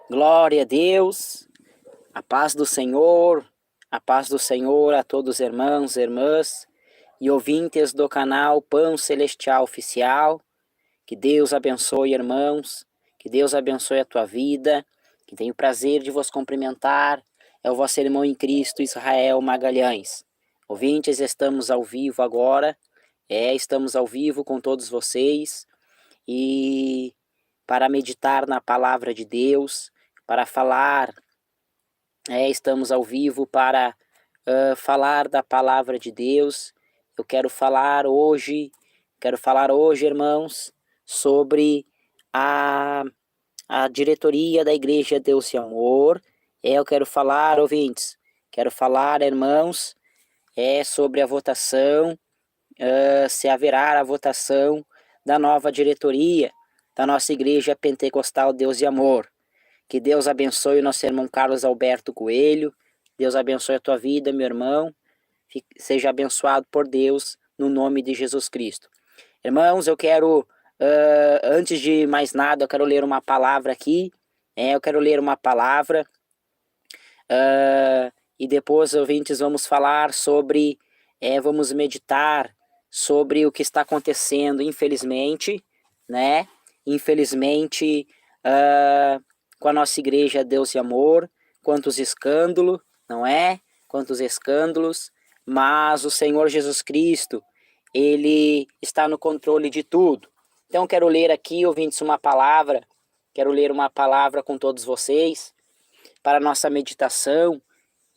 Glória a Deus, a paz do Senhor a todos os irmãos e irmãs e ouvintes do canal Pão Celestial Oficial. Que Deus abençoe, irmãos, que Deus abençoe a tua vida, que tenho o prazer de vos cumprimentar. É o vosso irmão em Cristo, Israel Magalhães. Ouvintes, estamos ao vivo agora, estamos ao vivo com todos vocês e para meditar na palavra de Deus, para falar. Estamos ao vivo para falar da palavra de Deus. Eu quero falar hoje, irmãos, sobre a, a diretoria da Igreja Deus e Amor. Eu quero falar, ouvintes, quero falar, irmãos, sobre a votação, se haverá a votação da nova diretoria da nossa Igreja Pentecostal Deus e Amor. Que Deus abençoe o nosso irmão Carlos Alberto Coelho. Deus abençoe a tua vida, meu irmão. Seja abençoado por Deus, no nome de Jesus Cristo. Irmãos, eu quero, antes de mais nada, eu quero ler uma palavra aqui. Eu quero ler uma palavra. E depois, ouvintes, vamos falar sobre, vamos meditar sobre o que está acontecendo, infelizmente, né? Infelizmente, com a nossa igreja Deus e Amor, quantos escândalos, não é? Quantos escândalos, mas o Senhor Jesus Cristo, Ele está no controle de tudo. Então quero ler aqui, ouvintes, quero ler uma palavra com todos vocês, para a nossa meditação,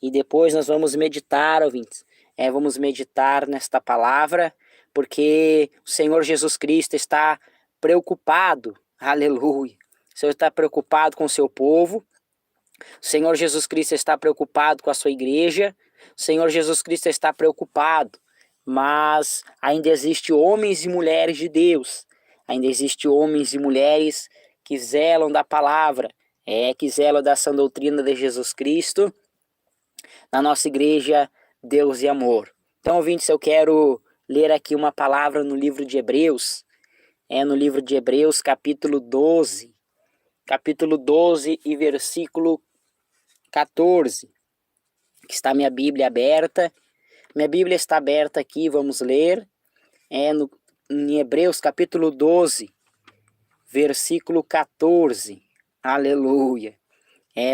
e depois nós vamos meditar, ouvintes, vamos meditar nesta palavra, porque o Senhor Jesus Cristo está preocupado, aleluia. O Senhor está preocupado com o seu povo. O Senhor Jesus Cristo está preocupado com a sua igreja. O Senhor Jesus Cristo está preocupado. Mas ainda existe homens e mulheres de Deus. Ainda existe homens e mulheres que zelam da palavra. Que zelam da sã doutrina de Jesus Cristo. Na nossa igreja, Deus e Amor. Então, ouvintes, eu quero ler aqui uma palavra no livro de Hebreus. No livro de Hebreus, capítulo 12 e versículo 14, que está minha Bíblia aberta. Minha Bíblia está aberta aqui, vamos ler. Em Hebreus, capítulo 12, versículo 14. Aleluia.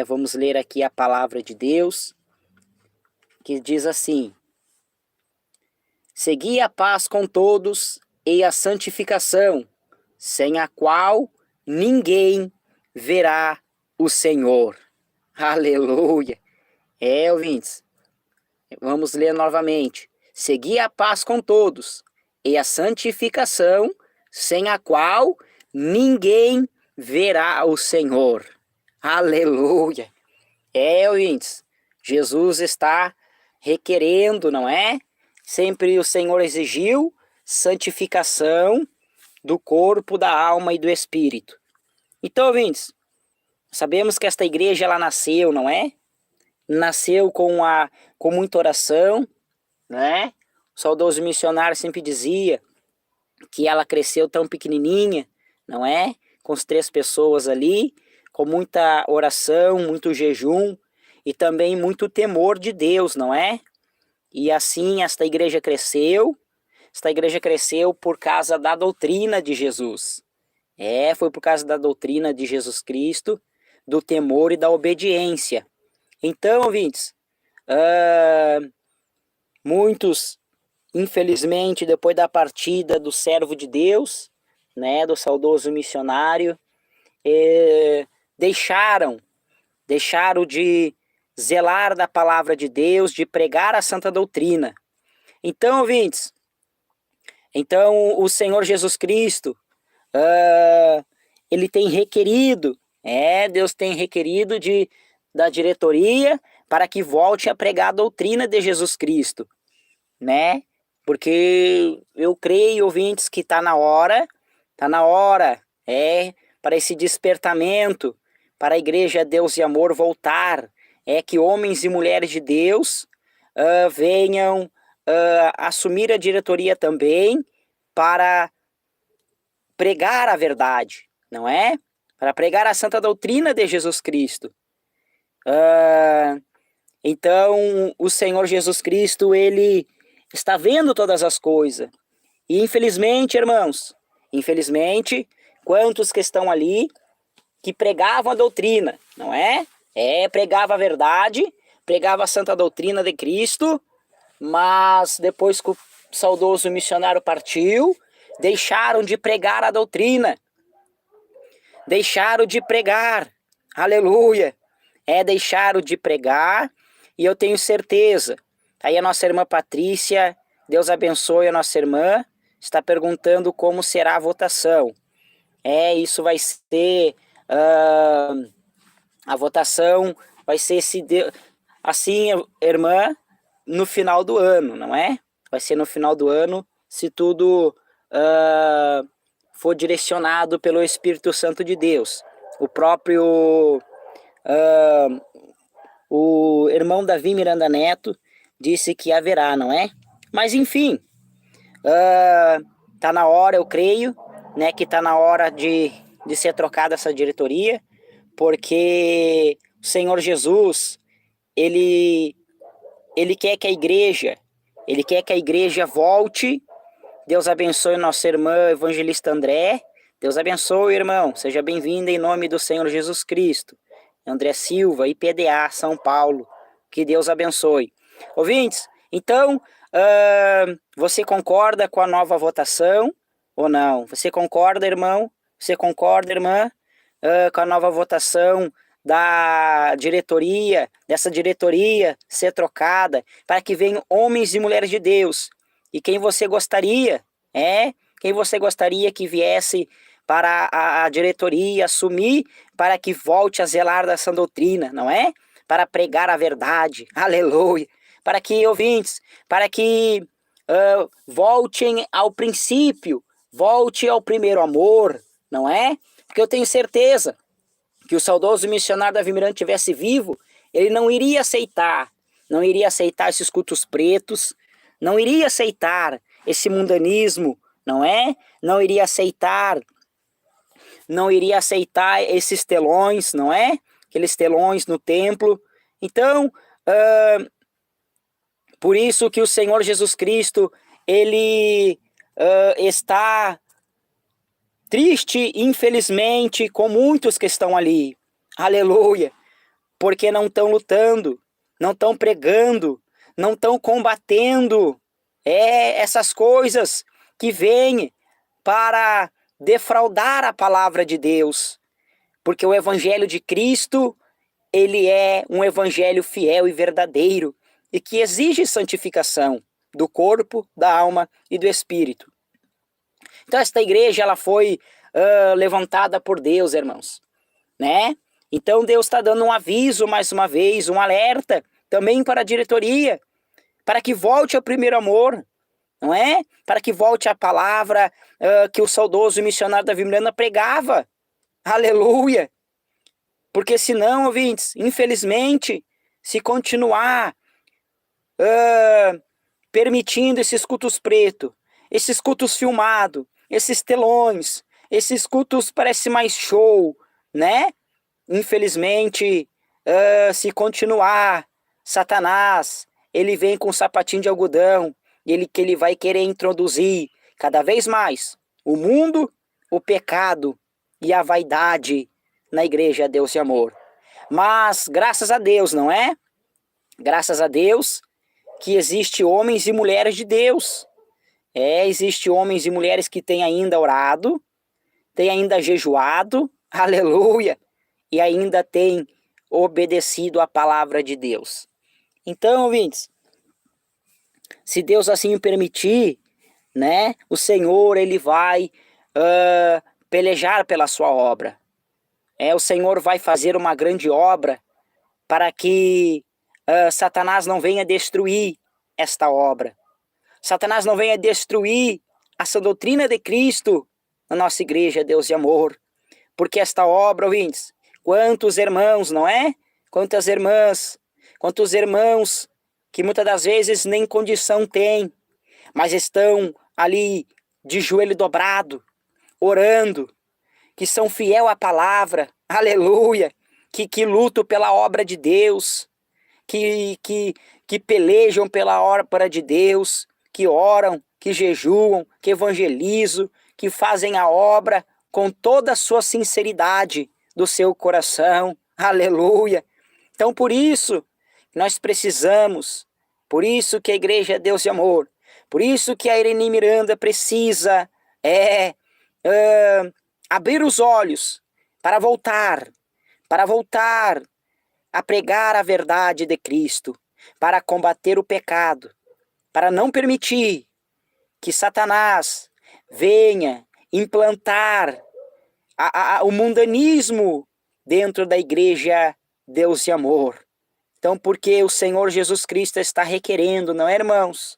Vamos ler aqui a palavra de Deus, que diz assim: segui a paz com todos e a santificação, sem a qual ninguém verá o Senhor. Aleluia. Ouvintes, vamos ler novamente. Segui a paz com todos e a santificação, sem a qual ninguém verá o Senhor. Aleluia. Ouvintes, Jesus está requerendo, não é? Sempre o Senhor exigiu santificação do corpo, da alma e do espírito. Então, ouvintes, sabemos que esta igreja ela nasceu, não é? Nasceu com muita oração, né? O saudoso missionário sempre dizia que ela cresceu tão pequenininha, não é? Com as 3 pessoas ali, com muita oração, muito jejum e também muito temor de Deus, não é? E assim esta igreja cresceu. Esta igreja cresceu por causa da doutrina de Jesus. Foi por causa da doutrina de Jesus Cristo, do temor e da obediência. Então, ouvintes, muitos, infelizmente, depois da partida do servo de Deus, né, do saudoso missionário, deixaram de zelar da palavra de Deus, de pregar a santa doutrina. Então, ouvintes, o Senhor Jesus Cristo, ele tem requerido, Deus tem requerido da diretoria para que volte a pregar a doutrina de Jesus Cristo, né? Porque eu creio, ouvintes, que está na hora, para esse despertamento, para a igreja Deus e Amor voltar, que homens e mulheres de Deus venham assumir a diretoria também para pregar a verdade, não é? para pregar a santa doutrina de Jesus Cristo. Então, o Senhor Jesus Cristo, Ele está vendo todas as coisas. E infelizmente, irmãos, quantos que estão ali que pregavam a doutrina, não é? Pregava a verdade, pregava a santa doutrina de Cristo, mas depois que o saudoso missionário partiu, deixaram de pregar a doutrina. Deixaram de pregar. Aleluia. Deixaram de pregar, e eu tenho certeza. Aí a nossa irmã Patrícia, Deus abençoe a nossa irmã, está perguntando como será a votação. Isso vai ser... a votação vai ser assim, irmã, no final do ano, não é? Vai ser no final do ano, se tudo for direcionado pelo Espírito Santo de Deus. O próprio o irmão Davi Miranda Neto disse que haverá, não é? Mas enfim, tá na hora, eu creio, né, que tá na hora de ser trocada essa diretoria, porque o Senhor Jesus, ele quer que a igreja, volte. Deus abençoe nossa irmã evangelista André. Deus abençoe, irmão. Seja bem-vindo em nome do Senhor Jesus Cristo. André Silva, IPDA, São Paulo. Que Deus abençoe. Ouvintes, então, você concorda com a nova votação ou não? Você concorda, irmão? Você concorda, irmã, com a nova votação da diretoria, dessa diretoria ser trocada, para que venham homens e mulheres de Deus? E quem você gostaria, quem você gostaria que viesse para a diretoria assumir, para que volte a zelar dessa doutrina, não é? Para pregar a verdade, aleluia. Para que, ouvintes, para que voltem ao princípio, volte ao primeiro amor, não é? Porque eu tenho certeza que o saudoso missionário Davi Miranda tivesse vivo, ele não iria aceitar esses cultos pretos, não iria aceitar esse mundanismo, não é? Não iria aceitar esses telões, não é? Aqueles telões no templo. Então, por isso que o Senhor Jesus Cristo, ele está triste, infelizmente, com muitos que estão ali. Aleluia. Porque não estão lutando, não estão pregando, não estão combatendo essas coisas que vêm para defraudar a palavra de Deus. Porque o evangelho de Cristo, ele é um evangelho fiel e verdadeiro e que exige santificação do corpo, da alma e do espírito. Então esta igreja, ela foi levantada por Deus, irmãos, né? Então Deus está dando um aviso mais uma vez, um alerta também para a diretoria, para que volte ao primeiro amor, não é? Para que volte a palavra que o saudoso missionário Davi Miranda pregava. Aleluia! Porque senão, ouvintes, infelizmente, se continuar permitindo esses cultos pretos, esses cultos filmados, esses telões, esses cultos parece mais show, né? Infelizmente, se continuar, Satanás, ele vem com um sapatinho de algodão, que ele vai querer introduzir cada vez mais o mundo, o pecado e a vaidade na igreja Deus e Amor. Mas graças a Deus, não é? Graças a Deus que existe homens e mulheres de Deus. Existe homens e mulheres que têm ainda orado, têm ainda jejuado, aleluia, e ainda têm obedecido à palavra de Deus. Então, ouvintes, se Deus assim permitir, né, o Senhor, ele vai pelejar pela sua obra. O Senhor vai fazer uma grande obra para que Satanás não venha destruir esta obra. Satanás não venha destruir essa doutrina de Cristo na nossa igreja, Deus e Amor. Porque esta obra, ouvintes, quantos irmãos, não é? Quantas irmãs, quantos irmãos que muitas das vezes nem condição têm, mas estão ali de joelho dobrado, orando, que são fiel à palavra, aleluia, que lutam pela obra de Deus, que pelejam pela obra de Deus, que oram, que jejuam, que evangelizam, que fazem a obra com toda a sua sinceridade do seu coração, aleluia. Então por isso nós precisamos, por isso que a igreja é Deus de amor, por isso que a Irene Miranda precisa abrir os olhos para voltar a pregar a verdade de Cristo, para combater o pecado, para não permitir que Satanás venha implantar o mundanismo dentro da igreja Deus de amor. Então, porque o Senhor Jesus Cristo está requerendo, não é, irmãos?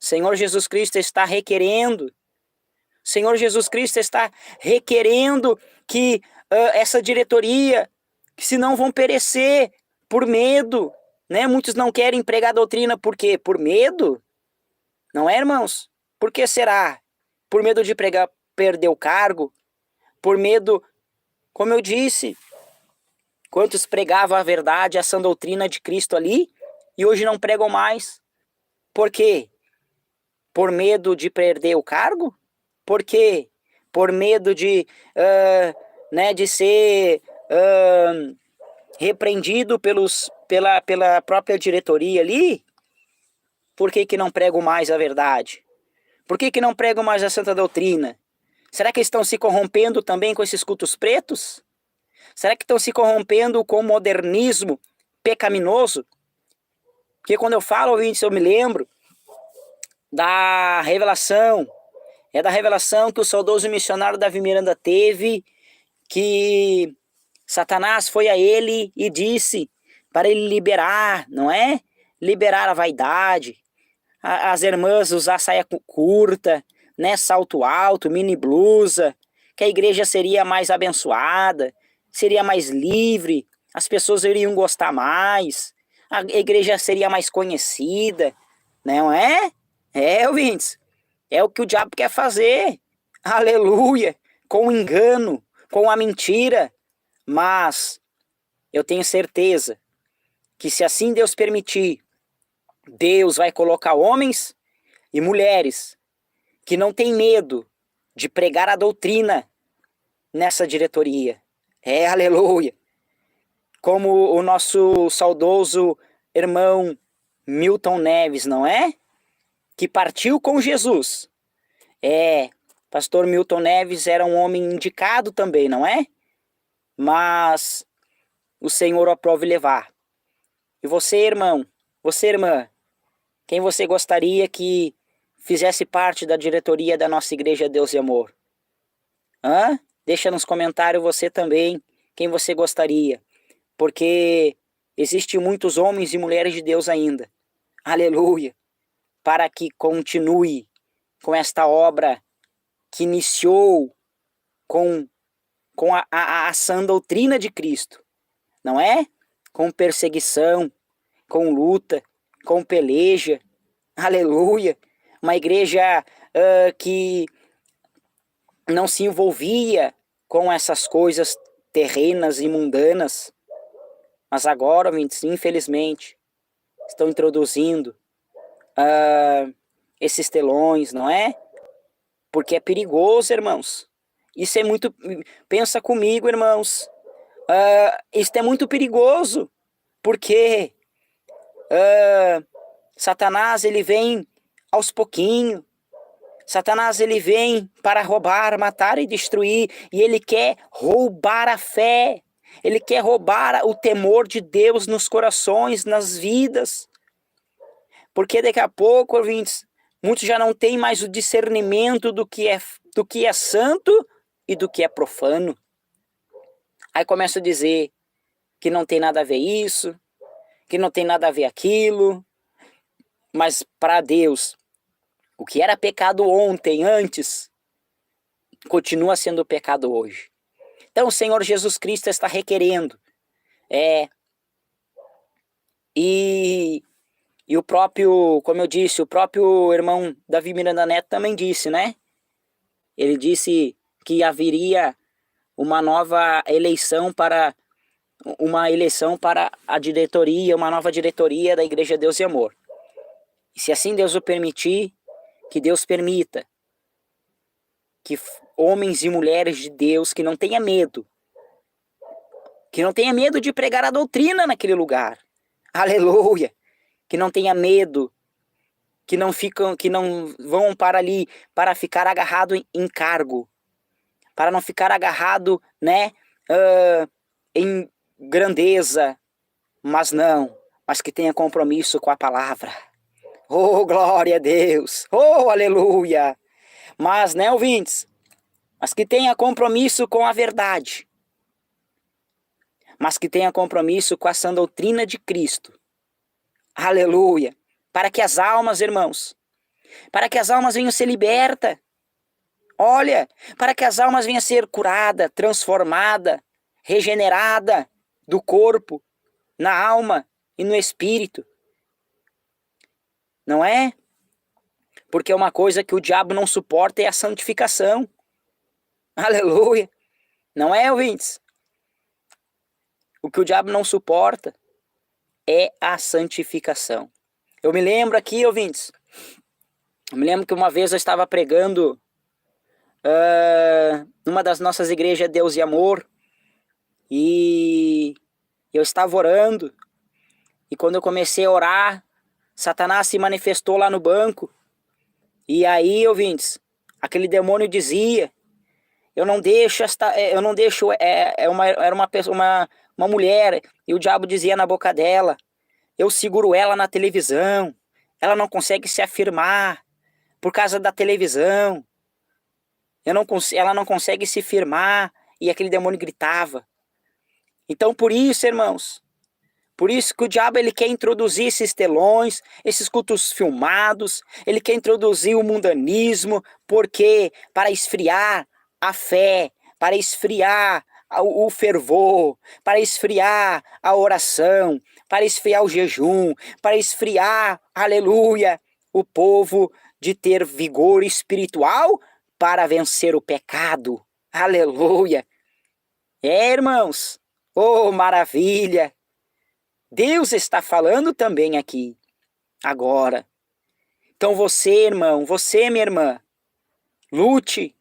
O Senhor Jesus Cristo está requerendo. O Senhor Jesus Cristo está requerendo que essa diretoria, que senão vão perecer por medo, né? Muitos não querem pregar a doutrina por quê? Por medo? Não é, irmãos? Por que será? Por medo de perder o cargo? Por medo, como eu disse, quantos pregavam a verdade, a sã doutrina de Cristo ali, e hoje não pregam mais. Por quê? Por medo de perder o cargo? Por quê? Por medo de ser repreendido pela própria diretoria ali? Por que não pregam mais a verdade? Por que não pregam mais a santa doutrina? Será que estão se corrompendo também com esses cultos pretos? Será que estão se corrompendo com o modernismo pecaminoso? Porque quando eu falo, ouvintes, eu me lembro da revelação. É da revelação que o saudoso missionário Davi Miranda teve, que Satanás foi a ele e disse para ele liberar, não é? Liberar a vaidade, as irmãs usar saia curta, né? Salto alto, mini blusa, que a igreja seria mais abençoada, seria mais livre, as pessoas iriam gostar mais, a igreja seria mais conhecida, não é? É, ouvintes, é o que o diabo quer fazer, aleluia, com o engano, com a mentira, mas eu tenho certeza que se assim Deus permitir, Deus vai colocar homens e mulheres que não têm medo de pregar a doutrina nessa diretoria. É, aleluia. Como o nosso saudoso irmão Milton Neves, não é? Que partiu com Jesus. Pastor Milton Neves era um homem indicado também, não é? Mas o Senhor o aprove levar. E você, irmão, você, irmã, quem você gostaria que fizesse parte da diretoria da nossa igreja Deus e Amor? Deixa nos comentários você também, quem você gostaria. Porque existem muitos homens e mulheres de Deus ainda. Aleluia. Para que continue com esta obra que iniciou com a sã doutrina de Cristo. Não é? Com perseguição, com luta, com peleja. Aleluia. Uma igreja que não se envolvia com essas coisas terrenas e mundanas. Mas agora, infelizmente, estão introduzindo esses telões, não é? Porque é perigoso, irmãos. Isso é muito... Pensa comigo, irmãos. Isso é muito perigoso. Porque Satanás, ele vem aos pouquinhos. Satanás, ele vem para roubar, matar e destruir. E ele quer roubar a fé. Ele quer roubar o temor de Deus nos corações, nas vidas. Porque daqui a pouco, ouvintes, muitos já não têm mais o discernimento do que é santo e do que é profano. Aí começa a dizer que não tem nada a ver isso, que não tem nada a ver aquilo. Mas para Deus, o que era pecado ontem, antes, continua sendo pecado hoje. Então o Senhor Jesus Cristo está requerendo. E o próprio, como eu disse, o próprio irmão Davi Miranda Neto também disse, né? Ele disse que haveria uma nova eleição para a diretoria, uma nova diretoria da Igreja Deus e Amor. E se assim Deus o permitir, que Deus permita que homens e mulheres de Deus que não tenha medo de pregar a doutrina naquele lugar. Aleluia! Que não tenha medo, que não vão para ali para ficar agarrado em cargo, para não ficar agarrado, né, em grandeza, mas que tenha compromisso com a palavra. Oh, glória a Deus! Oh, aleluia! Mas, né, ouvintes? Mas que tenha compromisso com a verdade. Mas que tenha compromisso com a sã doutrina de Cristo. Aleluia! Para que as almas, irmãos, para que as almas venham ser libertas. Olha, para que as almas venham ser curadas, transformadas, regeneradas do corpo, na alma e no espírito. Não é? Porque uma coisa que o diabo não suporta é a santificação. Aleluia! Não é, ouvintes? O que o diabo não suporta é a santificação. Eu me lembro aqui, ouvintes, que uma vez eu estava pregando numa das nossas igrejas Deus e Amor, e eu estava orando, e quando eu comecei a orar, Satanás se manifestou lá no banco, e aí, ouvintes, aquele demônio dizia, era uma pessoa, uma mulher, e o diabo dizia na boca dela, eu seguro ela na televisão, ela não consegue se afirmar por causa da televisão, ela não consegue se firmar, e aquele demônio gritava. Então por isso, irmãos, por isso que o diabo ele quer introduzir esses telões, esses cultos filmados, ele quer introduzir o mundanismo, porque para esfriar a fé, para esfriar o fervor, para esfriar a oração, para esfriar o jejum, para esfriar, aleluia, o povo de ter vigor espiritual para vencer o pecado. Aleluia. Irmãos, oh maravilha. Deus está falando também aqui, agora. Então você, irmão, você, minha irmã, lute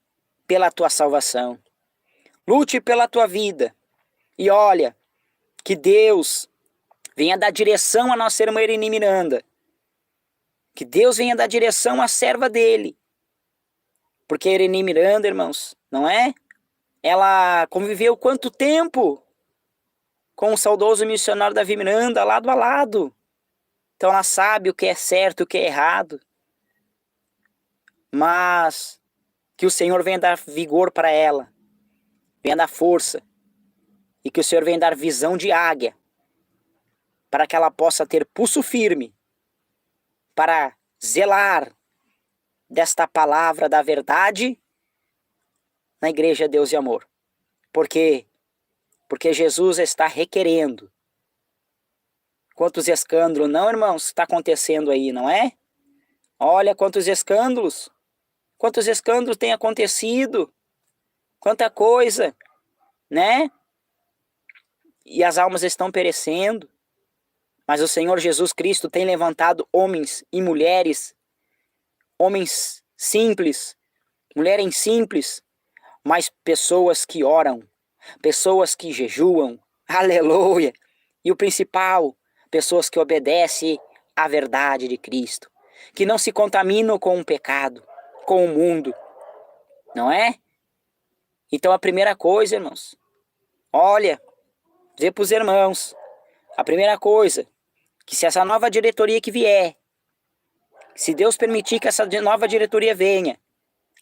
pela tua salvação. Lute pela tua vida. E olha, que Deus venha dar direção à nossa irmã Irene Miranda. Que Deus venha dar direção à serva dele. Porque Irene Miranda, irmãos, não é? Ela conviveu quanto tempo com o saudoso missionário Davi Miranda, lado a lado. Então ela sabe o que é certo e o que é errado. Mas que o Senhor venha dar vigor para ela. Venha dar força. E que o Senhor venha dar visão de águia. Para que ela possa ter pulso firme. Para zelar desta palavra da verdade na igreja Deus e Amor. Porque Jesus está requerendo. Quantos escândalos, não, irmãos, está acontecendo aí, não é? Olha quantos escândalos. Quantos escândalos têm acontecido. Quanta coisa, né? E as almas estão perecendo. Mas o Senhor Jesus Cristo tem levantado homens e mulheres, homens simples, mulheres simples, mas pessoas que oram, pessoas que jejuam, aleluia. E o principal, pessoas que obedecem à verdade de Cristo, que não se contaminam com o pecado, com o mundo, não é? Então a primeira coisa, irmãos, olha, dizer para os irmãos, a primeira coisa, que se essa nova diretoria que vier, se Deus permitir que essa nova diretoria venha,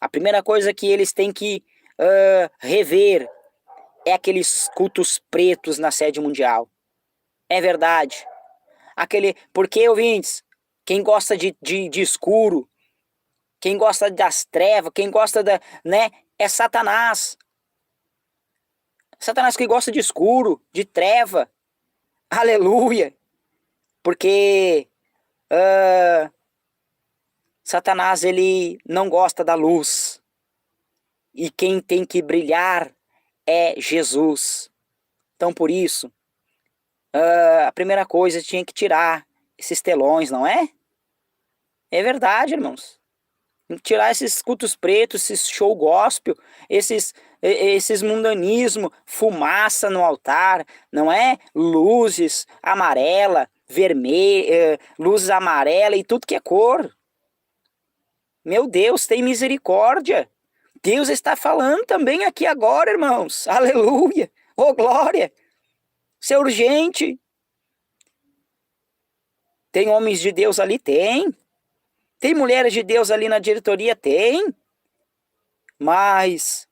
a primeira coisa que eles têm que rever é aqueles cultos pretos na sede mundial. É verdade. Porque, ouvintes, quem gosta de escuro, quem gosta das trevas, quem gosta né, é Satanás. Satanás que gosta de escuro, de treva. Aleluia. Porque Satanás, ele não gosta da luz. E quem tem que brilhar é Jesus. Então, por isso, a primeira coisa tinha que tirar esses telões, não é? É verdade, irmãos. Tirar esses cultos pretos, esses show gospel, esses mundanismo, fumaça no altar, não é? Luzes amarela, vermelha, luzes amarela e tudo que é cor. Meu Deus, tem misericórdia. Deus está falando também aqui agora, irmãos. Aleluia. Oh, glória. Isso é urgente. Tem homens de Deus ali? Tem. Tem mulheres de Deus ali na diretoria? Tem. Mas,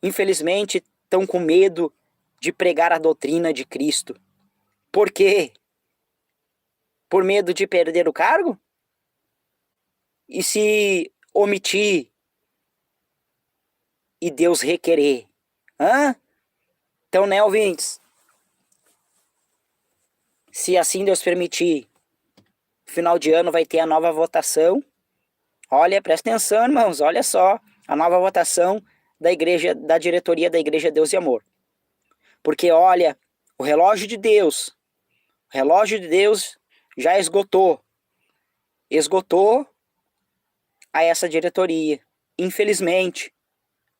infelizmente, estão com medo de pregar a doutrina de Cristo. Por quê? Por medo de perder o cargo? E se omitir e Deus requerer? Hã? Então, né, ouvintes? Se assim Deus permitir, final de ano vai ter a nova votação. Olha, presta atenção, irmãos, olha só, a nova votação da igreja, da diretoria da Igreja Deus e Amor. Porque olha, o relógio de Deus já esgotou a essa diretoria, infelizmente,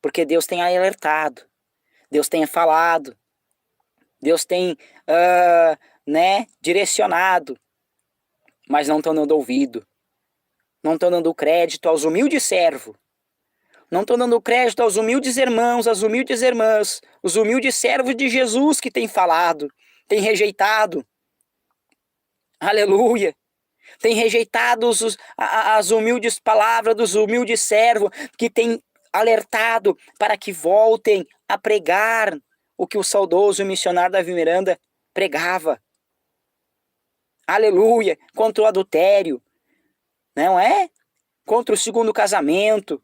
porque Deus tem alertado, Deus tem falado, Deus tem, direcionado, mas não estão dando ouvido, não estão dando crédito aos humildes servos, não estão dando crédito aos humildes irmãos, às humildes irmãs, os humildes servos de Jesus que têm falado, têm rejeitado. Aleluia! Tem rejeitado as humildes palavras dos humildes servos que têm alertado para que voltem a pregar o que o saudoso missionário Davi Miranda pregava. Aleluia! Contra o adultério, não é? Contra o segundo casamento,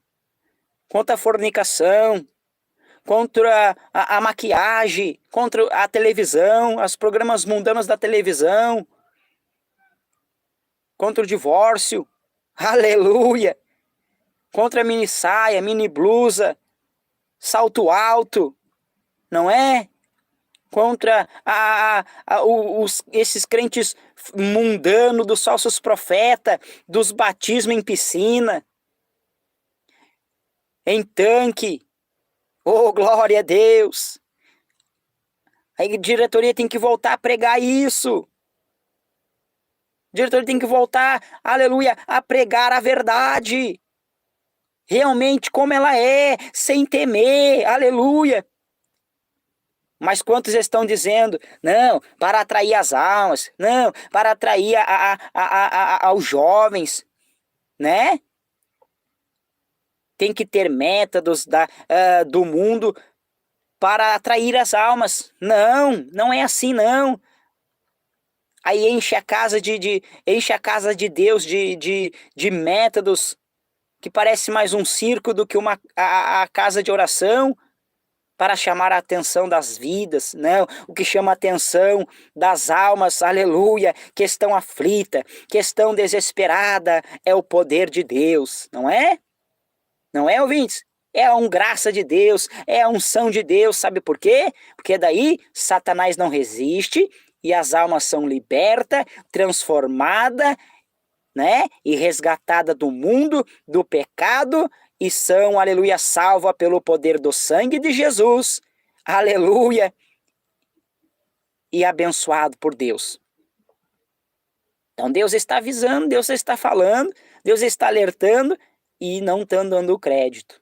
contra a fornicação, contra a maquiagem, contra a televisão, os programas mundanos da televisão, contra o divórcio, aleluia, contra a mini saia, mini blusa, salto alto, não é? Contra esses crentes mundanos, dos falsos profetas, dos batismos em piscina, em tanque. Oh, glória a Deus! A diretoria tem que voltar a pregar isso. A diretoria tem que voltar, aleluia, a pregar a verdade. Realmente como ela é, sem temer, aleluia. Mas quantos estão dizendo, não, para atrair as almas, não, para atrair aos jovens, né? Tem que ter métodos do mundo para atrair as almas. Não, não é assim não. Aí enche a casa de Deus de métodos que parece mais um circo do que a casa de oração para chamar a atenção das vidas, não, o que chama a atenção das almas, aleluia, que estão aflitas, que estão desesperadas, é o poder de Deus, não é? Não é, ouvintes? É a graça de Deus, é a unção de Deus, sabe por quê? Porque daí Satanás não resiste e as almas são libertas, transformadas, né? E resgatadas do mundo, do pecado e são, aleluia, salvas pelo poder do sangue de Jesus, aleluia, e abençoado por Deus. Então Deus está avisando, Deus está falando, Deus está alertando e não está dando crédito.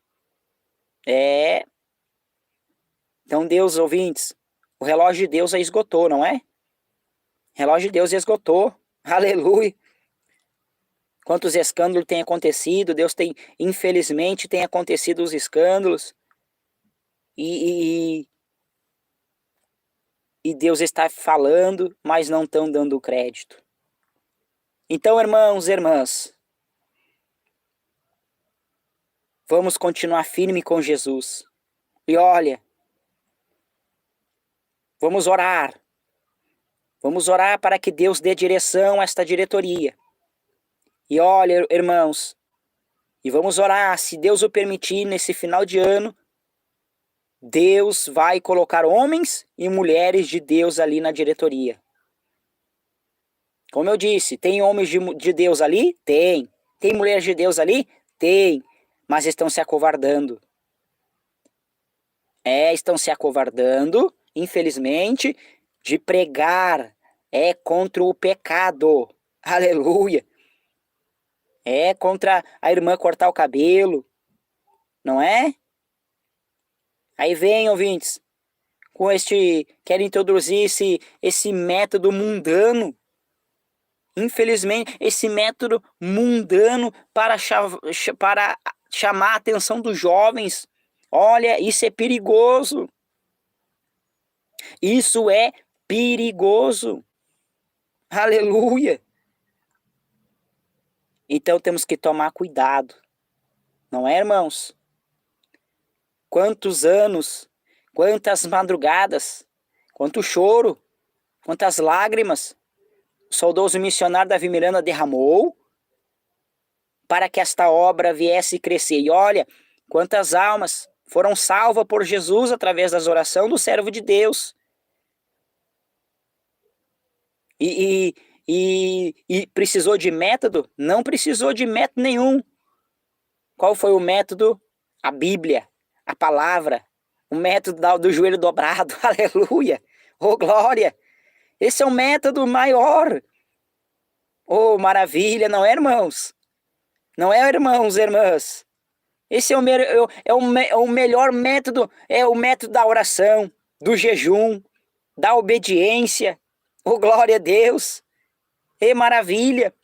Então Deus, ouvintes, o relógio de Deus já esgotou, não é? O relógio de Deus esgotou, aleluia. Quantos escândalos têm acontecido, Deus tem, infelizmente, tem acontecido os escândalos. E Deus está falando, mas não estão dando crédito. Então, irmãos e irmãs, vamos continuar firme com Jesus. E olha, vamos orar. Vamos orar para que Deus dê direção a esta diretoria. E olha, irmãos, e vamos orar, se Deus o permitir, nesse final de ano, Deus vai colocar homens e mulheres de Deus ali na diretoria. Como eu disse, tem homens de Deus ali? Tem. Tem mulheres de Deus ali? Tem. Mas estão se acovardando. Estão se acovardando, infelizmente, de pregar contra o pecado. Aleluia. Contra a irmã cortar o cabelo. Não é? Aí vem, ouvintes, querem introduzir esse método mundano. Infelizmente, esse método mundano para chamar a atenção dos jovens. Olha, isso é perigoso. Isso é perigoso. Aleluia. Então temos que tomar cuidado. Não é, irmãos? Quantos anos, quantas madrugadas, quanto choro, quantas lágrimas o saudoso missionário Davi Miranda derramou para que esta obra viesse crescer. E olha, quantas almas foram salvas por Jesus através das orações do servo de Deus. E precisou de método? Não precisou de método nenhum. Qual foi o método? A Bíblia, a palavra, o método do joelho dobrado. Aleluia! Oh, glória! Esse é o método maior. Oh, maravilha, não é, irmãos? Não é, irmãos e irmãs? Esse é o melhor método, é o método da oração, do jejum, da obediência. Oh, glória a Deus! E maravilha!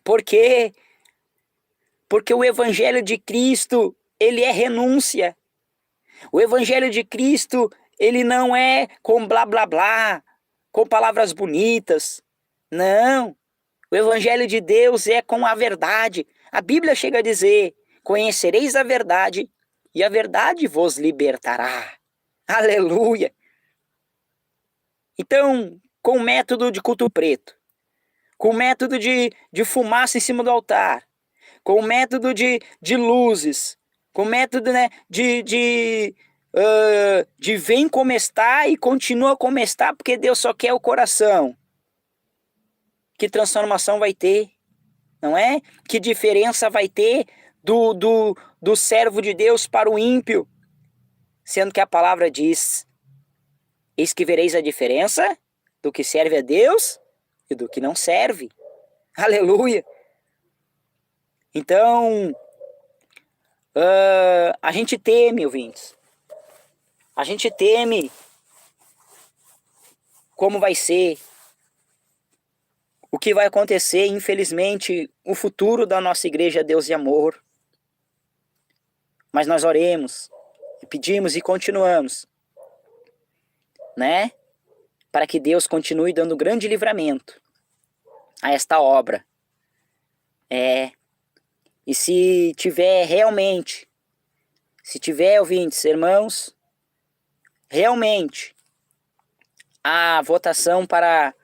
Por quê? Porque o Evangelho de Cristo, ele é renúncia. O Evangelho de Cristo, ele não é com blá blá blá, com palavras bonitas. Não. O Evangelho de Deus é com a verdade. A Bíblia chega a dizer: conhecereis a verdade e a verdade vos libertará. Aleluia! Então, com o método de culto preto, com o método de fumaça em cima do altar, com o método de luzes, com o método, né, de vem como está e continua como está, porque Deus só quer o coração. Que transformação vai ter? Não é? Que diferença vai ter do servo de Deus para o ímpio? Sendo que a palavra diz: eis que vereis a diferença do que serve a Deus e do que não serve. Aleluia! Então, a gente teme, ouvintes. A gente teme como vai ser, o que vai acontecer, infelizmente, o futuro da nossa igreja Deus e Amor. Mas nós oremos, e pedimos e continuamos, né? Para que Deus continue dando grande livramento a esta obra. E se tiver realmente, ouvintes, irmãos, realmente a votação para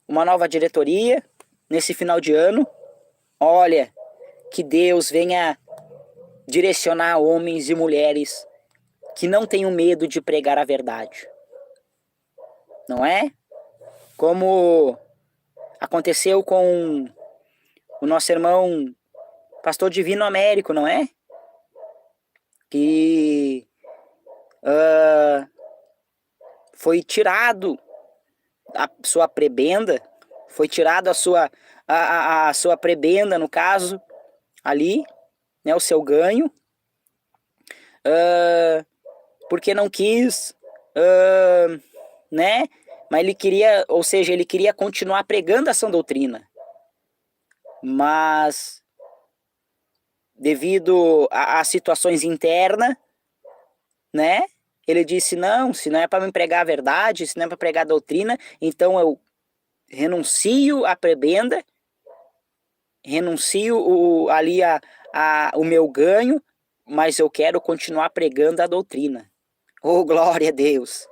uma nova diretoria nesse final de ano, olha, que Deus venha direcionar homens e mulheres que não tenham medo de pregar a verdade. Não é? Como aconteceu com o nosso irmão Pastor Divino Américo, não é? Que foi tirado a sua prebenda, foi tirado a sua prebenda, no caso, ali, né, o seu ganho, porque não quis, né, mas ele queria, ou seja, ele queria continuar pregando a sã doutrina, mas devido a situações internas, né, ele disse: não, se não é para me pregar a verdade, se não é para pregar a doutrina, então eu renuncio a prebenda, renuncio o meu ganho, mas eu quero continuar pregando a doutrina. Oh, glória a Deus!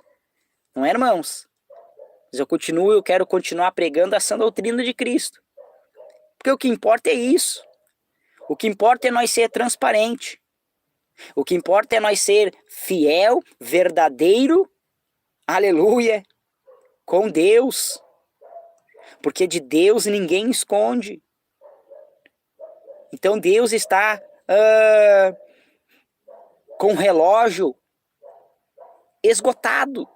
Não é, irmãos? Mas eu quero continuar pregando a sã doutrina de Cristo. Porque o que importa é isso. O que importa é nós ser transparente. O que importa é nós ser fiel, verdadeiro, aleluia, com Deus. Porque de Deus ninguém esconde. Então Deus está com o relógio esgotado.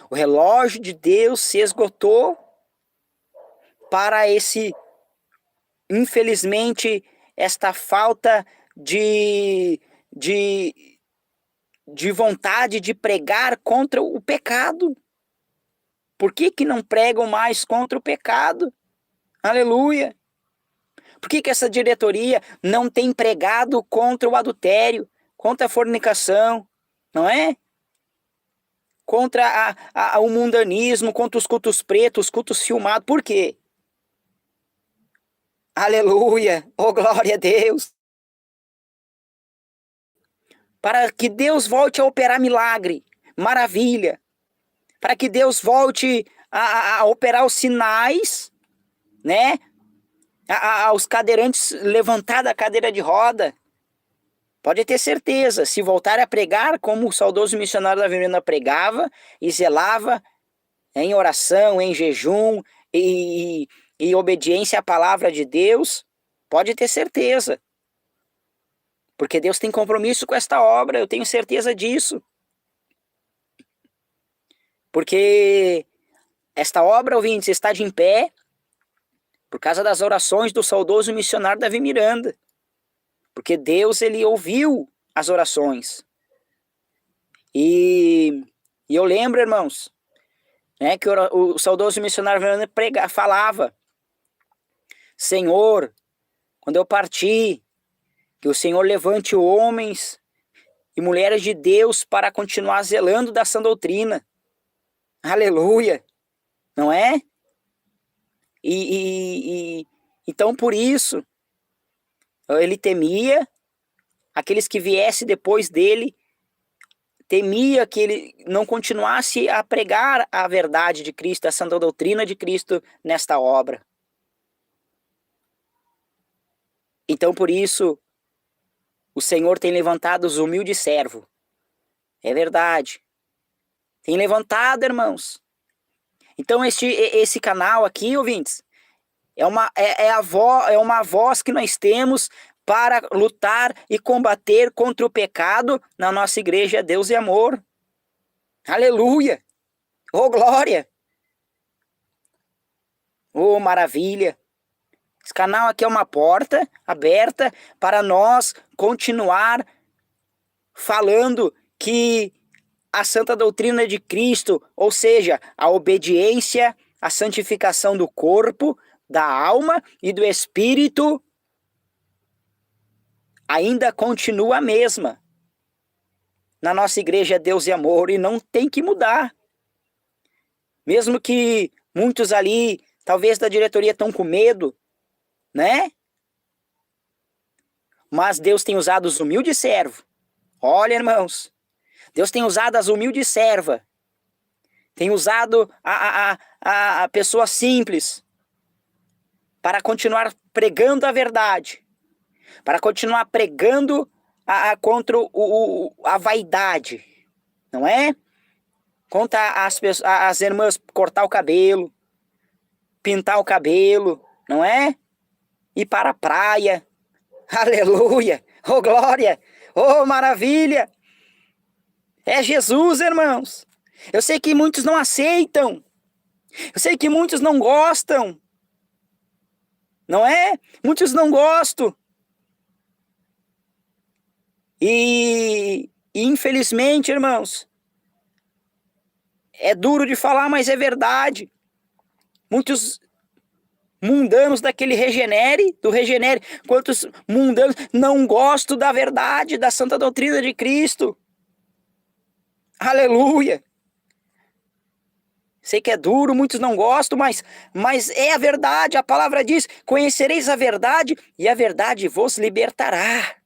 O relógio de Deus se esgotou para infelizmente, esta falta de vontade de pregar contra o pecado. Por que não pregam mais contra o pecado? Aleluia! Por que essa diretoria não tem pregado contra o adultério, contra a fornicação, não é? Contra o mundanismo, contra os cultos pretos, os cultos filmados. Por quê? Aleluia! Oh, glória a Deus! Para que Deus volte a operar milagre, maravilha. Para que Deus volte a operar os sinais, né? Os cadeirantes levantar da cadeira de roda. Pode ter certeza, se voltar a pregar como o saudoso missionário da Miranda pregava e zelava em oração, em jejum e obediência à palavra de Deus, pode ter certeza. Porque Deus tem compromisso com esta obra, eu tenho certeza disso. Porque esta obra, ouvintes, está de pé por causa das orações do saudoso missionário Davi Miranda. Porque Deus, ele ouviu as orações. E eu lembro, irmãos, né, que o saudoso missionário Miranda falava: Senhor, quando eu partir, que o Senhor levante homens e mulheres de Deus para continuar zelando da sã doutrina. Aleluia! Não é? Então, por isso, ele temia aqueles que viessem depois dele, temia que ele não continuasse a pregar a verdade de Cristo, a santa doutrina de Cristo nesta obra. Então, por isso, o Senhor tem levantado os humildes servos. É verdade. Tem levantado, irmãos. Então, esse canal aqui, ouvintes, é uma voz que nós temos para lutar e combater contra o pecado na nossa igreja Deus e Amor. Aleluia! Oh, glória! Oh, maravilha! Esse canal aqui é uma porta aberta para nós continuar falando que a santa doutrina de Cristo, ou seja, a obediência, a santificação do corpo, da alma e do espírito, ainda continua a mesma. Na nossa igreja Deus e Amor, e não tem que mudar. Mesmo que muitos ali, talvez da diretoria, estão com medo, né? Mas Deus tem usado os humildes servos. Olha, irmãos, Deus tem usado as humildes servas. Tem usado a pessoa simples para continuar pregando a verdade. Para continuar pregando contra a vaidade. Não é? Contra as irmãs cortar o cabelo, pintar o cabelo, não é? Ir para a praia. Aleluia! Oh, glória! Oh, maravilha! É Jesus, irmãos. Eu sei que muitos não aceitam. Eu sei que muitos não gostam. Não é? Muitos não gostam. E infelizmente, irmãos, é duro de falar, mas é verdade. Muitos mundanos daquele do Regenere, quantos mundanos não gostam da verdade, da santa doutrina de Cristo. Aleluia! Sei que é duro, muitos não gostam, mas é a verdade. A palavra diz: conhecereis a verdade e a verdade vos libertará.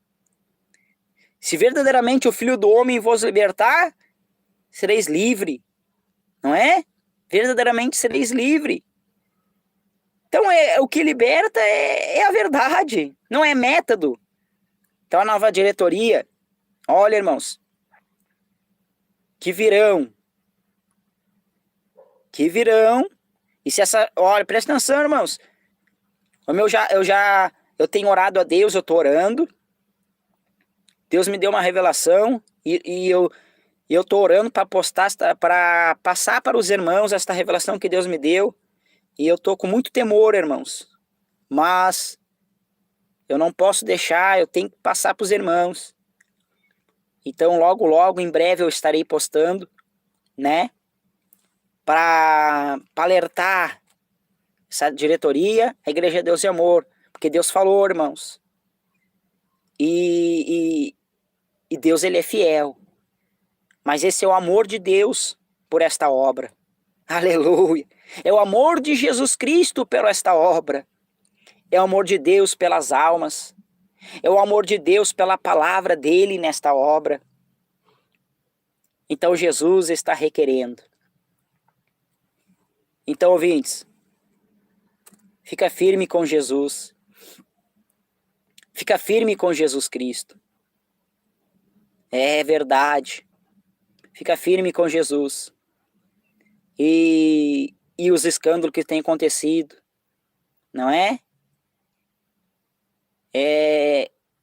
Se verdadeiramente o Filho do Homem vos libertar, sereis livre. Não é? Verdadeiramente sereis livre. Então, o que liberta é a verdade, não é método. Então, a nova diretoria, Olha, irmãos, que virão, e se essa, olha, presta atenção, irmãos, eu tenho orado a Deus, eu tô orando, Deus me deu uma revelação, e eu tô orando para para passar para os irmãos esta revelação que Deus me deu, e eu tô com muito temor, irmãos, mas eu não posso deixar, eu tenho que passar para os irmãos. Então, logo, logo, em breve eu estarei postando, né? Para alertar essa diretoria, a Igreja Deus e Amor. Porque Deus falou, irmãos. E Deus, ele é fiel. Mas esse é o amor de Deus por esta obra. Aleluia. É o amor de Jesus Cristo por esta obra. É o amor de Deus pelas almas. É o amor de Deus pela palavra dele nesta obra. Então Jesus está requerendo. Então, ouvintes, fica firme com Jesus. Fica firme com Jesus Cristo. É verdade. Fica firme com Jesus. E os escândalos que têm acontecido, não é?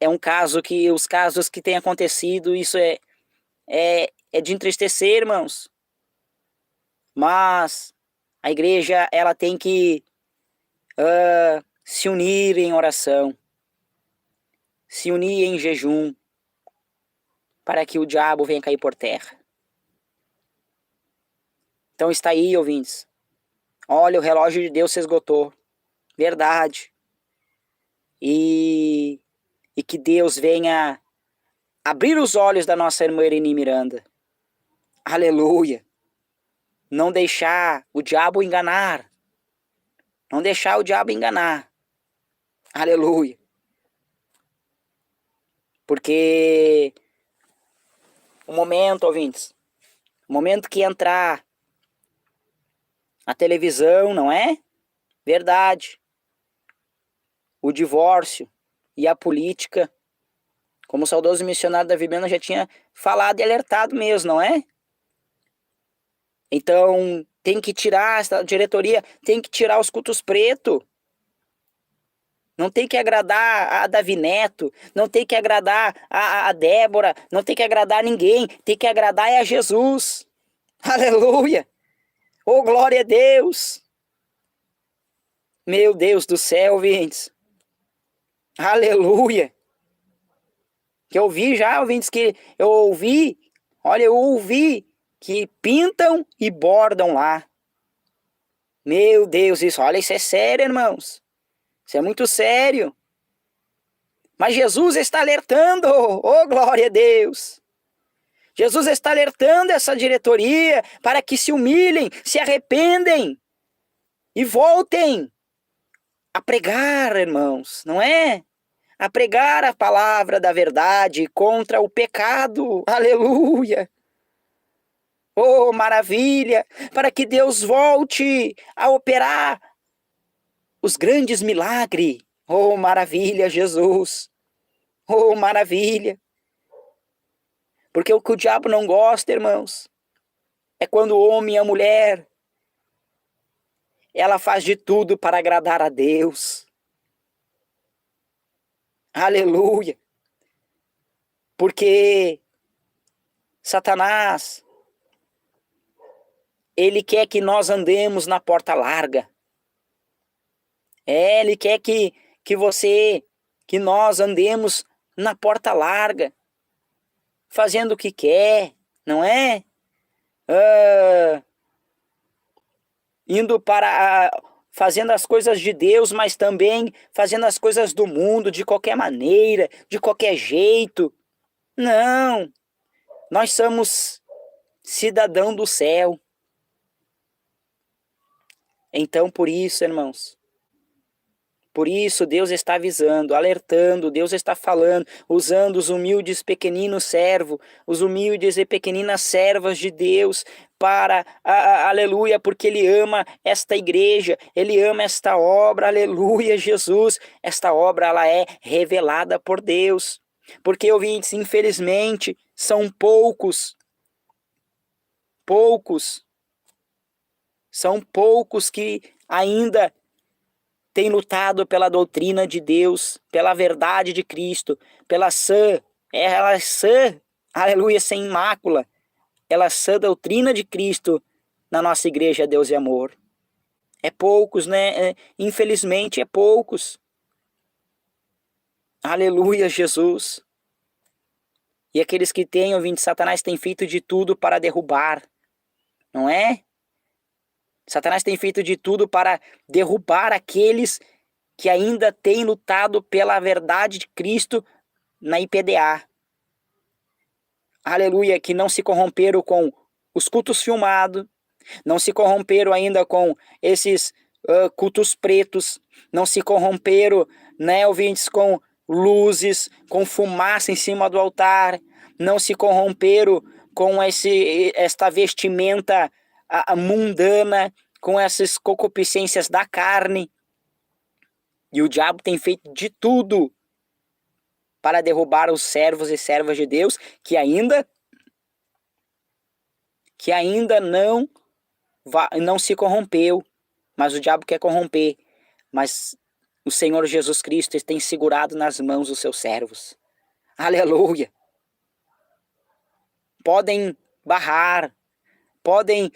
É um caso que, os casos que têm acontecido, isso é de entristecer, irmãos. Mas a igreja, ela tem que se unir em oração, se unir em jejum, para que o diabo venha cair por terra. Então está aí, ouvintes. Olha, o relógio de Deus se esgotou. Verdade. E que Deus venha abrir os olhos da nossa irmã Irene Miranda. Aleluia. Não deixar o diabo enganar. Não deixar o diabo enganar. Aleluia. Porque o momento, ouvintes, o momento que entrar a televisão, não é? Verdade. O divórcio e a política, como o saudoso missionário da Vibiana já tinha falado e alertado mesmo, não é? Então, tem que tirar, essa diretoria tem que tirar os cultos pretos. Não tem que agradar a Davi Neto, não tem que agradar a Débora, não tem que agradar ninguém, tem que agradar a Jesus. Aleluia! Oh, glória a Deus! Meu Deus do céu, ouvintes. Aleluia! Que eu ouvi já, ouvintes, que eu ouvi que pintam e bordam lá. Meu Deus, isso é sério, irmãos. Isso é muito sério. Mas Jesus está alertando. Oh, glória a Deus. Jesus está alertando essa diretoria para que se humilhem, se arrependem e voltem a pregar, irmãos, não é? A pregar a palavra da verdade contra o pecado. Aleluia! Oh, maravilha! Para que Deus volte a operar os grandes milagres. Oh, maravilha, Jesus! Oh, maravilha! Porque o que o diabo não gosta, irmãos, é quando o homem e a mulher, ela faz de tudo para agradar a Deus. Aleluia! Porque Satanás, ele quer que nós andemos na porta larga. Ele quer que nós andemos na porta larga, fazendo o que quer, não é? Indo para fazendo as coisas de Deus, mas também fazendo as coisas do mundo de qualquer maneira, de qualquer jeito. Não, nós somos cidadão do céu. Então, por isso, irmãos, por isso Deus está avisando, alertando, Deus está falando, usando os humildes pequeninos servos, os humildes e pequeninas servas de Deus para, aleluia, porque Ele ama esta igreja, Ele ama esta obra, aleluia, Jesus. Esta obra, ela é revelada por Deus. Porque, ouvintes, infelizmente, são são poucos que ainda têm lutado pela doutrina de Deus, pela verdade de Cristo, pela sã, aleluia, sem mácula, pela sã doutrina de Cristo na nossa igreja Deus e Amor. É poucos, né? Infelizmente é poucos. Aleluia, Jesus. E aqueles que têm, ouvindo, Satanás tem feito de tudo para derrubar, não é? Satanás tem feito de tudo para derrubar aqueles que ainda têm lutado pela verdade de Cristo na IPDA. Aleluia, que não se corromperam com os cultos filmados, não se corromperam ainda com esses cultos pretos, não se corromperam, né, ouvintes, com luzes, com fumaça em cima do altar, não se corromperam com esta vestimenta mundana, com essas concupiscências da carne. E o diabo tem feito de tudo para derrubar os servos e servas de Deus que ainda não se corrompeu, mas o diabo quer corromper. Mas o Senhor Jesus Cristo tem segurado nas mãos os seus servos. Aleluia! Podem barrar, podem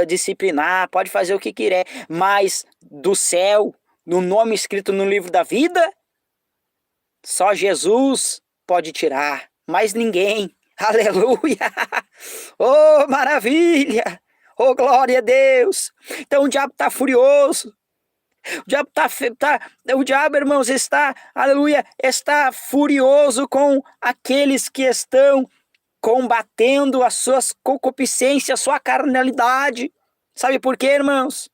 disciplinar, pode fazer o que quiser, mas do céu, no nome escrito no livro da vida, só Jesus pode tirar, mais ninguém. Aleluia! Oh, maravilha! Oh, glória a Deus! Então o diabo está furioso. O diabo, irmãos, aleluia, está furioso com aqueles que estão combatendo as suas concupiscências, a sua carnalidade. Sabe por quê, irmãos?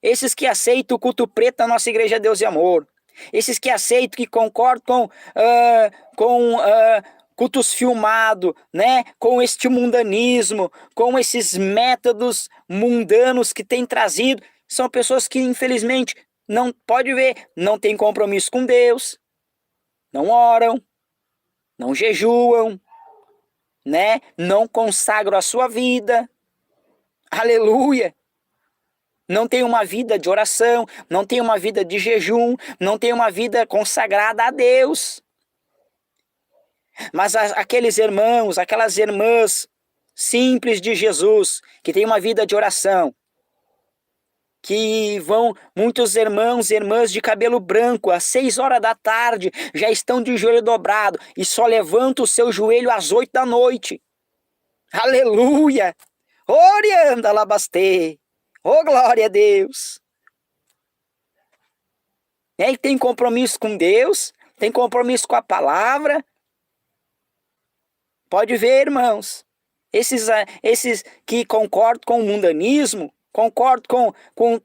Esses que aceitam o culto preto na nossa igreja Deus e Amor, esses que aceitam, que concordam com cultos filmados, né? Com este mundanismo, com esses métodos mundanos que tem trazido, são pessoas que infelizmente não pode ver, não tem compromisso com Deus, não oram, não jejuam, né? Não consagram a sua vida. Aleluia! Não tem uma vida de oração, não tem uma vida de jejum, não tem uma vida consagrada a Deus. Mas aqueles irmãos, aquelas irmãs simples de Jesus, que tem uma vida de oração, que vão, muitos irmãos e irmãs de cabelo branco, às 6 horas da tarde, já estão de joelho dobrado e só levantam o seu joelho às 8 da noite. Aleluia! Orianda labastê! Oh, glória a Deus! E tem compromisso com Deus, tem compromisso com a palavra. Pode ver, irmãos, esses que concordam com o mundanismo, concordam com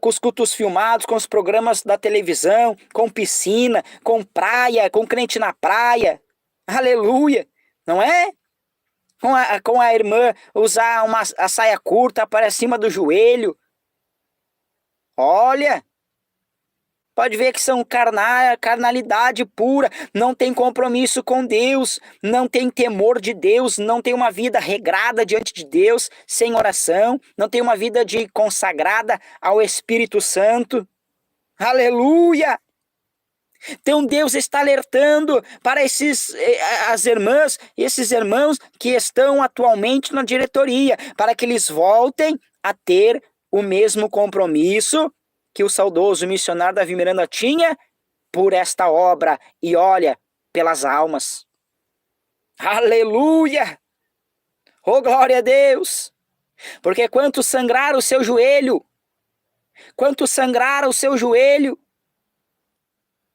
os cultos filmados, com os programas da televisão, com piscina, com praia, com crente na praia. Aleluia! Não é? Com a irmã usar a saia curta para cima do joelho. Olha! Pode ver que são carnalidade pura, não tem compromisso com Deus, não tem temor de Deus, não tem uma vida regrada diante de Deus, sem oração, não tem uma vida consagrada ao Espírito Santo. Aleluia! Então Deus está alertando para as irmãs, esses irmãos que estão atualmente na diretoria, para que eles voltem a ter o mesmo compromisso que o saudoso missionário Davi Miranda tinha por esta obra, e olha, pelas almas. Aleluia! Oh, glória a Deus! Porque quanto sangraram o seu joelho,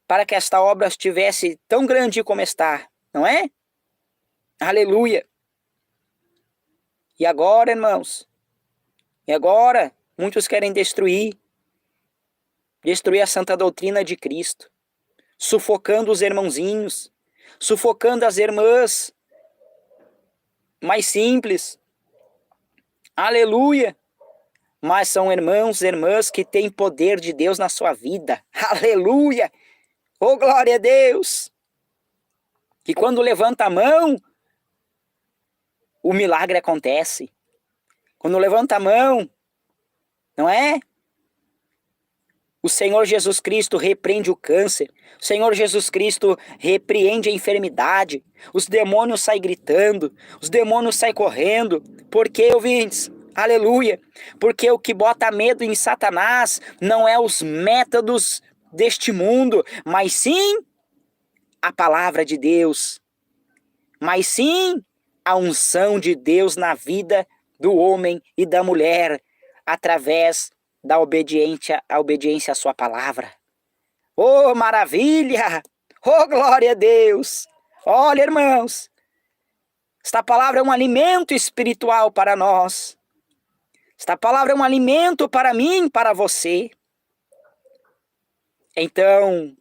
para que esta obra estivesse tão grande como está, não é? Aleluia! E agora, irmãos, muitos querem destruir a santa doutrina de Cristo, sufocando os irmãozinhos, sufocando as irmãs mais simples. Aleluia! Mas são irmãos e irmãs que têm poder de Deus na sua vida. Aleluia! Oh, glória a Deus! Que quando levanta a mão, o milagre acontece. Quando levanta a mão, não é? O Senhor Jesus Cristo repreende o câncer. O Senhor Jesus Cristo repreende a enfermidade. Os demônios saem gritando. Os demônios saem correndo. Por quê, ouvintes? Aleluia! Porque o que bota medo em Satanás não é os métodos deste mundo, mas sim a palavra de Deus. Mas sim a unção de Deus na vida do homem e da mulher, através da obediência à sua palavra. Oh, maravilha! Oh, glória a Deus! Olha, irmãos, esta palavra é um alimento espiritual para nós. Esta palavra é um alimento para mim, para você. Então,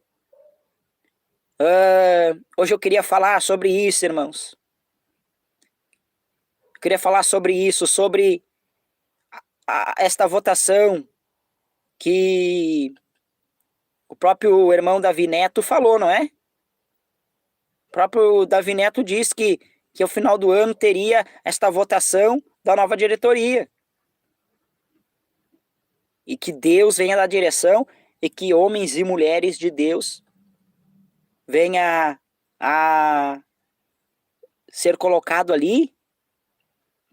hoje eu queria falar sobre isso, irmãos. Eu queria falar sobre isso, sobre esta votação que o próprio irmão Davi Neto falou, não é? O próprio Davi Neto disse que ao final do ano teria esta votação da nova diretoria. E que Deus venha dar direção e que homens e mulheres de Deus venha a ser colocado ali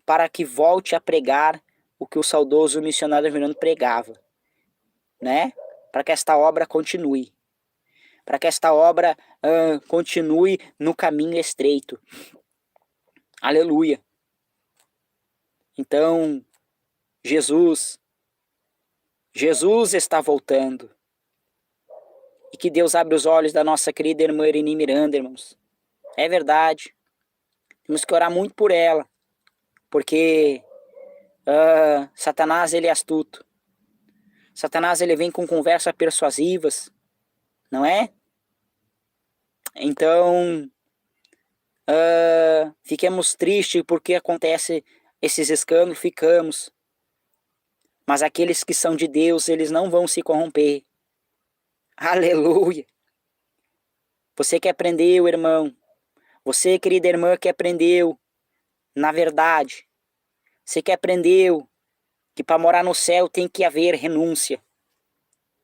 para que volte a pregar o que o saudoso missionário Fernando pregava, né? Para que esta obra continue. Para que esta obra continue no caminho estreito. Aleluia. Então, Jesus está voltando. E que Deus abra os olhos da nossa querida irmã Irini Miranda, irmãos. É verdade. Temos que orar muito por ela. Porque Satanás, ele é astuto. Satanás, ele vem com conversas persuasivas. Não é? Então, fiquemos tristes porque acontece esses escândalos, ficamos. Mas aqueles que são de Deus, eles não vão se corromper. Aleluia! Você que aprendeu, irmão. Você, querida irmã, que aprendeu na verdade. Você que aprendeu que para morar no céu tem que haver renúncia.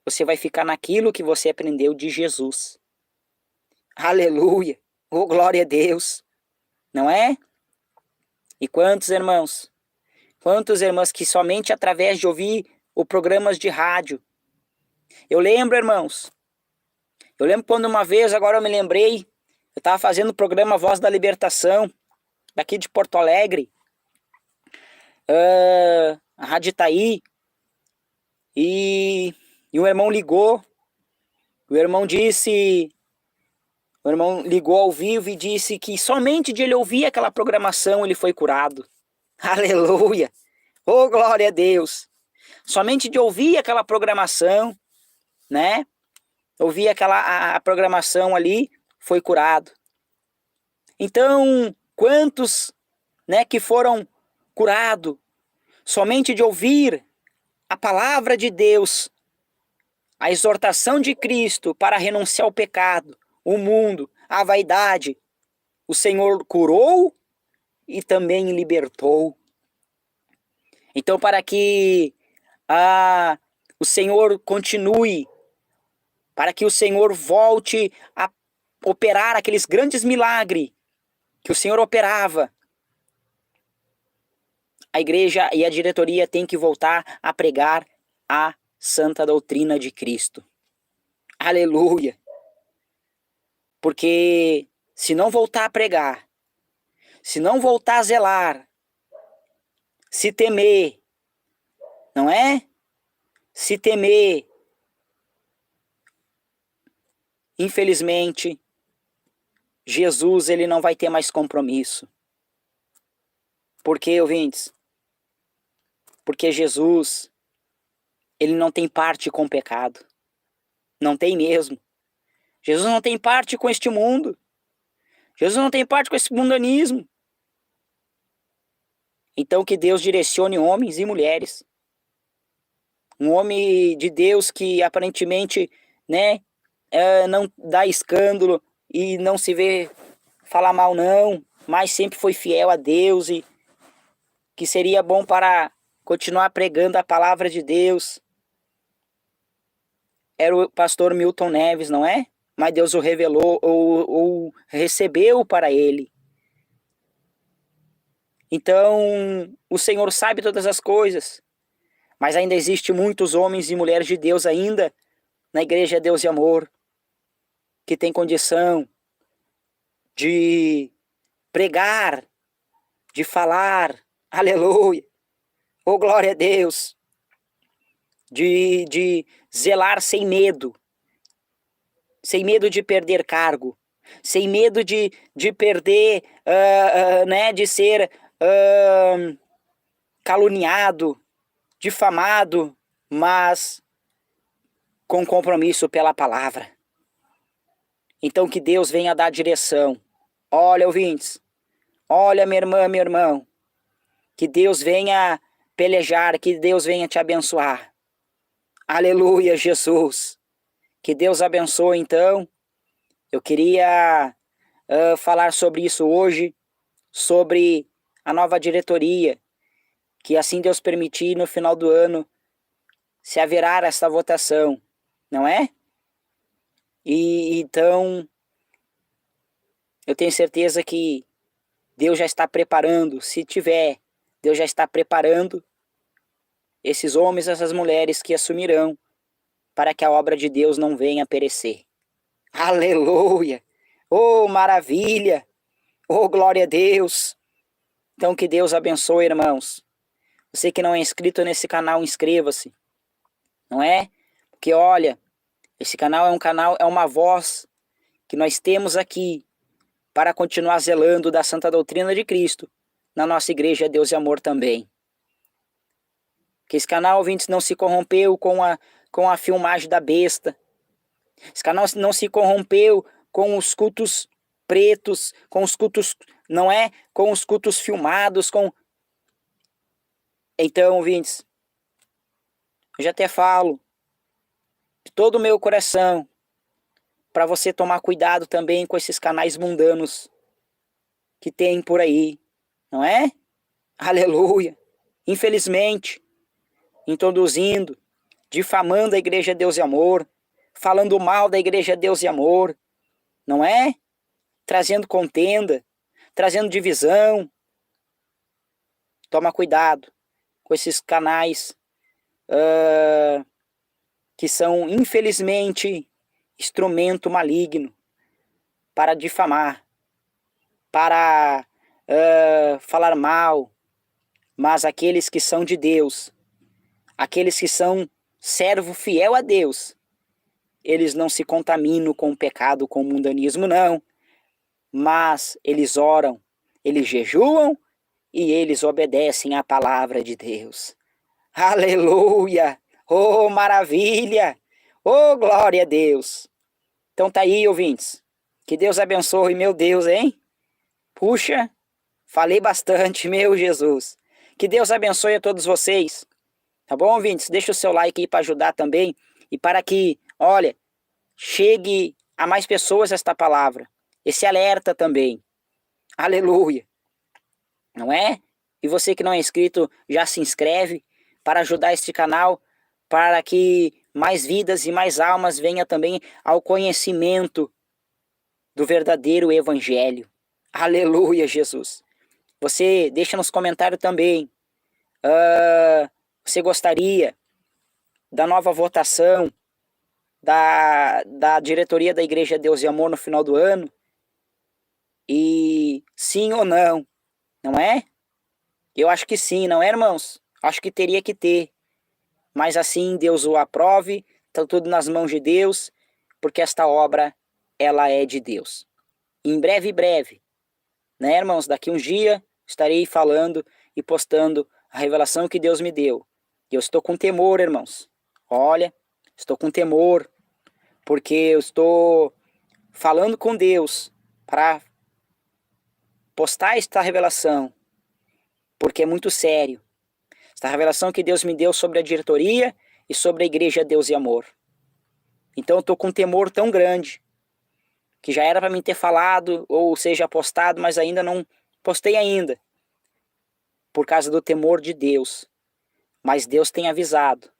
Você vai ficar naquilo que você aprendeu de Jesus. Aleluia! Oh, glória a Deus! Não é? E quantos irmãos? Quantos irmãos que somente através de ouvir os programas de rádio. Eu lembro, irmãos. Eu lembro quando uma vez, agora eu me lembrei, eu estava fazendo o programa Voz da Libertação, daqui de Porto Alegre, a Rádio Itaí, e um irmão ligou, o irmão ligou ao vivo e disse que somente de ele ouvir aquela programação ele foi curado. Aleluia! Oh, glória a Deus! Somente de ouvir aquela programação, né? Ouvir a programação ali, foi curado. Então, quantos, né, que foram curados somente de ouvir a palavra de Deus, a exortação de Cristo para renunciar ao pecado, o mundo, a vaidade, o Senhor curou e também libertou. Então, para que o Senhor continue, para que o Senhor volte a operar aqueles grandes milagres que o Senhor operava, a igreja e a diretoria têm que voltar a pregar a santa doutrina de Cristo. Aleluia! Porque se não voltar a pregar, se não voltar a zelar, se temer, não é? Se temer, infelizmente, Jesus, ele não vai ter mais compromisso. Por quê, ouvintes? Porque Jesus, ele não tem parte com o pecado. Não tem mesmo. Jesus não tem parte com este mundo. Jesus não tem parte com esse mundanismo. Então que Deus direcione homens e mulheres. Um homem de Deus que aparentemente, né, não dá escândalo e não se vê falar mal não, mas sempre foi fiel a Deus e que seria bom para continuar pregando a palavra de Deus. Era o pastor Milton Neves, não é? Mas Deus o revelou ou recebeu para ele. Então, o Senhor sabe todas as coisas, mas ainda existe muitos homens e mulheres de Deus ainda na igreja Deus e Amor, que tem condição de pregar, de falar, aleluia, oh glória a Deus, de zelar sem medo de perder cargo, sem medo de perder, né, de ser caluniado, difamado, mas com compromisso pela palavra. Então que Deus venha dar direção. Olha, ouvintes, olha, minha irmã, meu irmão, que Deus venha pelejar, que Deus venha te abençoar. Aleluia, Jesus. Que Deus abençoe, então. Eu queria falar sobre isso hoje, sobre a nova diretoria, que assim Deus permitir, no final do ano, se haverá essa votação, não é? E então, eu tenho certeza que Deus já está preparando, se tiver, Deus já está preparando esses homens, essas mulheres que assumirão, para que a obra de Deus não venha a perecer. Aleluia! Oh, maravilha! Oh, glória a Deus! Então que Deus abençoe, irmãos. Você que não é inscrito nesse canal, inscreva-se. Não é? Porque olha, esse canal é um canal, é uma voz que nós temos aqui para continuar zelando da santa doutrina de Cristo na nossa igreja Deus e Amor também. Que esse canal, ouvintes, não se corrompeu com a filmagem da besta. Esse canal não se corrompeu com os cultos pretos, com os cultos, não é? Com os cultos filmados, com... Então, ouvintes, eu já até falo de todo o meu coração para você tomar cuidado também com esses canais mundanos que tem por aí, não é? Aleluia! Infelizmente, introduzindo, difamando a igreja Deus e Amor, falando mal da igreja Deus e Amor, não é? Trazendo contenda, trazendo divisão. Toma cuidado com esses canais que são, infelizmente, instrumento maligno para difamar, para falar mal, mas aqueles que são de Deus, aqueles que são servo fiel a Deus, eles não se contaminam com o pecado, com o mundanismo, não, mas eles oram, eles jejuam e eles obedecem à palavra de Deus. Aleluia! Oh, maravilha! Oh, glória a Deus! Então tá aí, ouvintes. Que Deus abençoe, meu Deus, hein? Puxa, falei bastante, meu Jesus. Que Deus abençoe a todos vocês. Tá bom, ouvintes? Deixa o seu like aí para ajudar também. E para que, olha, chegue a mais pessoas esta palavra. Esse alerta também. Aleluia! Não é? E você que não é inscrito, já se inscreve para ajudar este canal, para que mais vidas e mais almas venham também ao conhecimento do verdadeiro evangelho. Aleluia, Jesus. Você deixa nos comentários também. Você gostaria da nova votação da diretoria da Igreja Deus e Amor no final do ano? E sim ou não? Não é? Eu acho que sim, não é, irmãos? Acho que teria que ter. Mas assim Deus o aprove, está tudo nas mãos de Deus, porque esta obra, ela é de Deus. E em breve, né, irmãos? Daqui uns dias estarei falando e postando a revelação que Deus me deu. E eu estou com temor, irmãos. Olha, estou com temor, porque eu estou falando com Deus para postar esta revelação, porque é muito sério. Esta revelação que Deus me deu sobre a diretoria e sobre a igreja Deus e Amor. Então eu estou com um temor tão grande, que já era para mim ter falado, ou seja, postado, mas ainda não postei ainda, por causa do temor de Deus. Mas Deus tem avisado,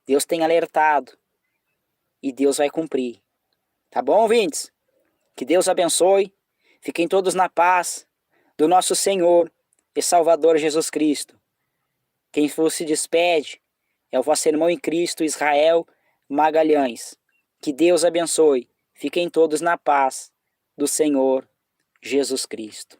Deus tem alertado, e Deus vai cumprir. Tá bom, ouvintes? Que Deus abençoe, fiquem todos na paz do nosso Senhor e Salvador Jesus Cristo. Quem vos se despede é o vosso irmão em Cristo, Israel Magalhães. Que Deus abençoe, fiquem todos na paz do Senhor Jesus Cristo.